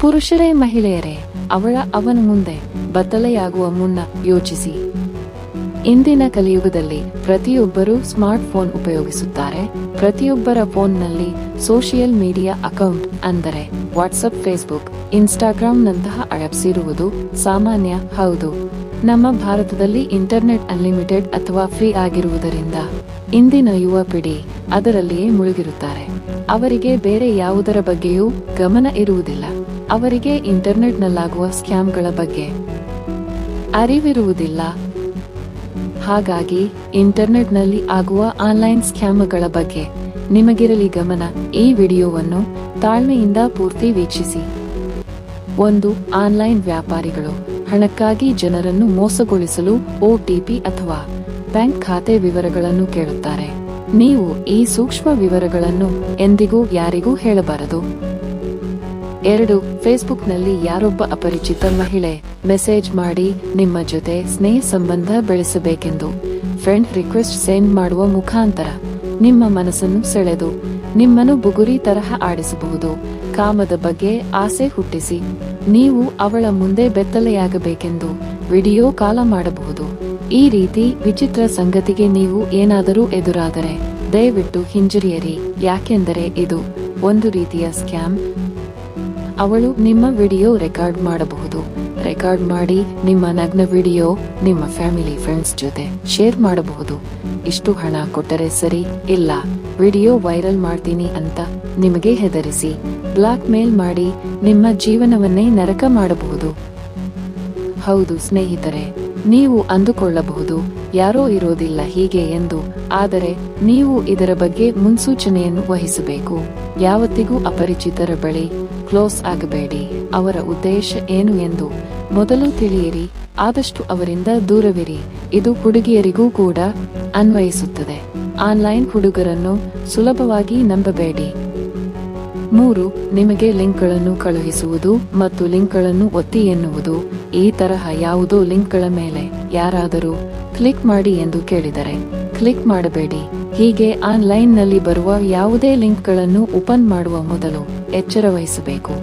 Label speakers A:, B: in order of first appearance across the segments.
A: ಪುರುಷರೇ ಮಹಿಳೆಯರೇ, ಅವನ ಮುಂದೆ ಬತ್ತಲೆಯಾಗುವ ಮುನ್ನ ಯೋಚಿಸಿ. ಇಂದಿನ ಕಲಿಯುಗದಲ್ಲಿ ಪ್ರತಿಯೊಬ್ಬರೂ ಸ್ಮಾರ್ಟ್ ಫೋನ್ ಉಪಯೋಗಿಸುತ್ತಾರೆ. ಪ್ರತಿಯೊಬ್ಬರ ಫೋನ್ನಲ್ಲಿ ಸೋಷಿಯಲ್ ಮೀಡಿಯಾ ಅಕೌಂಟ್ ಅಂದರೆ ವಾಟ್ಸಪ್, ಫೇಸ್ಬುಕ್, ಇನ್ಸ್ಟಾಗ್ರಾಂನಂತಹ ಆಪ್ಸ್ ಇರುವುದು ಸಾಮಾನ್ಯ. ಹೌದು, ನಮ್ಮ ಭಾರತದಲ್ಲಿ ಇಂಟರ್ನೆಟ್ ಅನ್ಲಿಮಿಟೆಡ್ ಅಥವಾ ಫ್ರೀ ಆಗಿರುವುದರಿಂದ ಇಂದಿನ ಯುವ ಪೀಳಿಗೆ ಅದರಲ್ಲಿಯೇ ಮುಳುಗಿರುತ್ತಾರೆ. ಅವರಿಗೆ ಬೇರೆ ಯಾವುದರ ಬಗ್ಗೆಯೂ ಗಮನ ಇರುವುದಿಲ್ಲ. ಅವರಿಗೆ ಇಂಟರ್ನೆಟ್ನಲ್ಲಾಗುವ ಸ್ಕ್ಯಾಮ್ಗಳ ಬಗ್ಗೆ ಅರಿವಿರುವುದಿಲ್ಲ. ಹಾಗಾಗಿ ಇಂಟರ್ನೆಟ್ನಲ್ಲಿ ಆಗುವ ಆನ್ಲೈನ್ ಸ್ಕ್ಯಾಮ್ಗಳ ಬಗ್ಗೆ ನಿಮಗಿರಲಿ ಗಮನ. ಈ ವಿಡಿಯೋವನ್ನು ತಾಳ್ಮೆಯಿಂದ ಪೂರ್ತಿ ವೀಕ್ಷಿಸಿ. 1. ಆನ್ಲೈನ್ ವ್ಯಾಪಾರಿಗಳು ಹಣಕ್ಕಾಗಿ ಜನರನ್ನು ಮೋಸಗೊಳಿಸಲು OTP ಅಥವಾ ಬ್ಯಾಂಕ್ ಖಾತೆ ವಿವರಗಳನ್ನು ಕೇಳುತ್ತಾರೆ. ನೀವು ಈ ಸೂಕ್ಷ್ಮ ವಿವರಗಳನ್ನು ಎಂದಿಗೂ ಯಾರಿಗೂ ಹೇಳಬಾರದು. 2. ಫೇಸ್ಬುಕ್ನಲ್ಲಿ ಯಾರೊಬ್ಬ ಅಪರಿಚಿತ ಮಹಿಳೆ ಮೆಸೇಜ್ ಮಾಡಿ ನಿಮ್ಮ ಜೊತೆ ಸ್ನೇಹ ಸಂಬಂಧ ಬೆಳೆಸಬೇಕೆಂದು ಫ್ರೆಂಡ್ ರಿಕ್ವೆಸ್ಟ್ ಸೆಂಡ್ ಮಾಡುವ ಮುಖಾಂತರ ನಿಮ್ಮ ಮನಸ್ಸನ್ನು ಸೆಳೆದು ನಿಮ್ಮನ್ನು ಬುಗುರಿ ತರಹ ಆಡಿಸಬಹುದು. ಕಾಮದ ಬಗ್ಗೆ ಆಸೆ ಹುಟ್ಟಿಸಿ ನೀವು ಅವಳ ಮುಂದೆ ಬೆತ್ತಲೆಯಾಗಬೇಕೆಂದು ವಿಡಿಯೋ ಕಾಲ ಮಾಡಬಹುದು. ಈ ರೀತಿ ವಿಚಿತ್ರ ಸಂಗತಿಗೆ ನೀವು ಏನಾದರೂ ಎದುರಾದರೆ ದಯವಿಟ್ಟು ಹಿಂಜರಿಯಿರಿ, ಯಾಕೆಂದರೆ ಇದು ಒಂದು ರೀತಿಯ ಸ್ಕ್ಯಾಮ್. ಅವಳು ನಿಮ್ಮ ವಿಡಿಯೋ ರೆಕಾರ್ಡ್ ಮಾಡಬಹುದು. ರೆಕಾರ್ಡ್ ಮಾಡಿ ನಿಮ್ಮ ನಗ್ನ ವಿಡಿಯೋ ನಿಮ್ಮ ಫ್ಯಾಮಿಲಿ ಫ್ರೆಂಡ್ಸ್ ಜೊತೆ ಶೇರ್ ಮಾಡಬಹುದು. ಇಷ್ಟು ಹಣ ಕೊಟ್ಟರೆ ಸರಿ, ಇಲ್ಲ ವಿಡಿಯೋ ವೈರಲ್ ಮಾಡ್ತೀನಿ ಅಂತ ನಿಮಗೆ ಹೆದರಿಸಿ ಬ್ಲಾಕ್ ಮೇಲ್ ಮಾಡಿ ನಿಮ್ಮ ಜೀವನವನ್ನೇ ನರಕ ಮಾಡಬಹುದು. ಹೌದು ಸ್ನೇಹಿತರೆ, ನೀವು ಅಂದುಕೊಳ್ಳಬಹುದು ಯಾರೋ ಇರೋದಿಲ್ಲ ಹೀಗೆ ಎಂದು, ಆದರೆ ನೀವು ಇದರ ಬಗ್ಗೆ ಮುನ್ಸೂಚನೆಯನ್ನು ವಹಿಸಬೇಕು. ಯಾವತ್ತಿಗೂ ಅಪರಿಚಿತರ ಬಳಿ ಕ್ಲೋಸ್ ಆಗಬೇಡಿ. ಅವರ ಉದ್ದೇಶ ಏನು ಎಂದು ಮೊದಲು ತಿಳಿಯಿರಿ. ಆದಷ್ಟು ಅವರಿಂದ ದೂರವಿರಿ. ಇದು ಹುಡುಗಿಯರಿಗೂ ಕೂಡ ಅನ್ವಯಿಸುತ್ತದೆ. ಆನ್ಲೈನ್ ಹುಡುಗರನ್ನು ಸುಲಭವಾಗಿ ನಂಬಬೇಡಿ. 3. ನಿಮಗೆ ಲಿಂಕ್ಗಳನ್ನು ಕಳುಹಿಸುವುದು ಮತ್ತು ಲಿಂಕ್ಗಳನ್ನು ಒತ್ತಿ ಎನ್ನುವುದು. ಈ ತರಹ ಯಾವುದೋ ಲಿಂಕ್ಗಳ ಮೇಲೆ ಯಾರಾದರೂ ಕ್ಲಿಕ್ ಮಾಡಿ ಎಂದು ಕೇಳಿದರೆ ಕ್ಲಿಕ್ ಮಾಡಬೇಡಿ. ಹೀಗೆ ಆನ್ಲೈನ್ನಲ್ಲಿ ಬರುವ ಯಾವುದೇ ಲಿಂಕ್ಗಳನ್ನು ಓಪನ್ ಮಾಡುವ ಮೊದಲು ಎಚ್ಚರ ವಹಿಸಬೇಕು.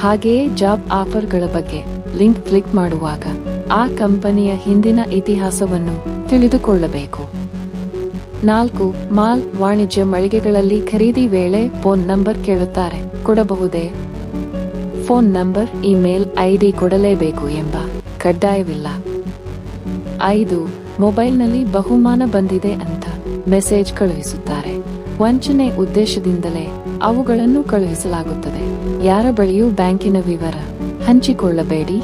A: ಹಾಗೆಯೇ ಜಾಬ್ ಆಫರ್ಗಳ ಬಗ್ಗೆ ಲಿಂಕ್ ಕ್ಲಿಕ್ ಮಾಡುವಾಗ ಆ ಕಂಪನಿಯ ಹಿಂದಿನ ಇತಿಹಾಸವನ್ನು ತಿಳಿದುಕೊಳ್ಳಬೇಕು. 4. ಮಾಲ್ ವಾಣಿಜ್ಯ ಮಳಿಗೆಗಳಲ್ಲಿ ಖರೀದಿ ವೇಳೆ ಫೋನ್ ನಂಬರ್ ಕೇಳುತ್ತಾರೆ, ಕೊಡಬಹುದೇ? ಫೋನ್ ನಂಬರ್, ಇಮೇಲ್ ID ಕೊಡಲೇಬೇಕು ಎಂಬ ಕಡ್ಡಾಯವಿಲ್ಲ. 5. ಮೊಬೈಲ್ನಲ್ಲಿ ಬಹುಮಾನ ಬಂದಿದೆ ಅಂತ ಮೆಸೇಜ್ ಕಳುಹಿಸುತ್ತಾರೆ. ವಂಚನೆ ಉದ್ದೇಶದಿಂದಲೇ ಅವುಗಳನ್ನು ಕಳುಹಿಸಲಾಗುತ್ತದೆ. ಯಾರ ಬಳಿಯೂ ಬ್ಯಾಂಕಿನ ವಿವರ ಹಂಚಿಕೊಳ್ಳಬೇಡಿ.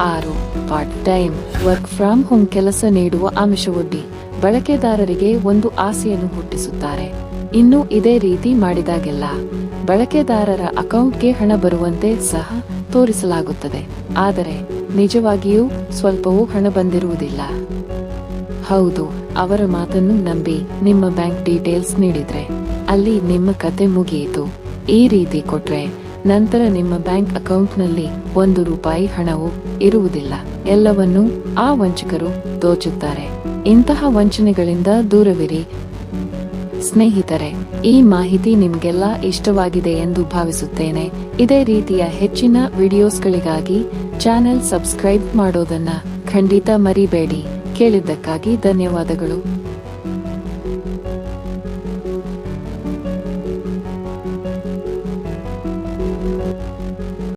A: 6. Part time work from home ಕೆಲಸ ನೀಡುವ ಆಮಿಷವೊಡ್ಡಿ ಬಳಕೆದಾರರಿಗೆ ಒಂದು ಆಸೆಯನ್ನು ಹುಟ್ಟಿಸುತ್ತಾರೆ. ಇನ್ನು ಇದೇ ರೀತಿ ಮಾಡಿದಾಗೆಲ್ಲ ಬಳಕೆದಾರರ ಅಕೌಂಟ್ಗೆ ಹಣ ಬರುವಂತೆ ಸಹ ತೋರಿಸಲಾಗುತ್ತದೆ. ಆದರೆ ನಿಜವಾಗಿಯೂ ಸ್ವಲ್ಪವೂ ಹಣ ಬಂದಿರುವುದಿಲ್ಲ. ಹೌದು, ಅವರ ಮಾತನ್ನು ನಂಬಿ ನಿಮ್ಮ ಬ್ಯಾಂಕ್ ಡೀಟೇಲ್ಸ್ ನೀಡಿದ್ರೆ ಅಲ್ಲಿ ನಿಮ್ಮ ಕತೆ ಮುಗಿಯಿತು. ಈ ರೀತಿ ಕೊಟ್ರೆ ನಂತರ ನಿಮ್ಮ ಬ್ಯಾಂಕ್ ಅಕೌಂಟ್ನಲ್ಲಿ ₹1 ಹಣವೂ ಇರುವುದಿಲ್ಲ. ಎಲ್ಲವನ್ನೂ ಆ ವಂಚಕರು ದೋಚುತ್ತಾರೆ. ಇಂತಹ ವಂಚನೆಗಳಿಂದ ದೂರವಿರಿ. ಸ್ನೇಹಿತರೆ, ಈ ಮಾಹಿತಿ ನಿಮಗೆಲ್ಲ ಇಷ್ಟವಾಗಿದೆ ಎಂದು ಭಾವಿಸುತ್ತೇನೆ. ಇದೇ ರೀತಿಯ ಹೆಚ್ಚಿನ ವಿಡಿಯೋಸ್ಗಳಿಗಾಗಿ ಚಾನೆಲ್ ಸಬ್ಸ್ಕ್ರೈಬ್ ಮಾಡೋದನ್ನ ಖಂಡಿತ ಮರಿಬೇಡಿ. ಕೇಳಿದ್ದಕ್ಕಾಗಿ ಧನ್ಯವಾದಗಳು.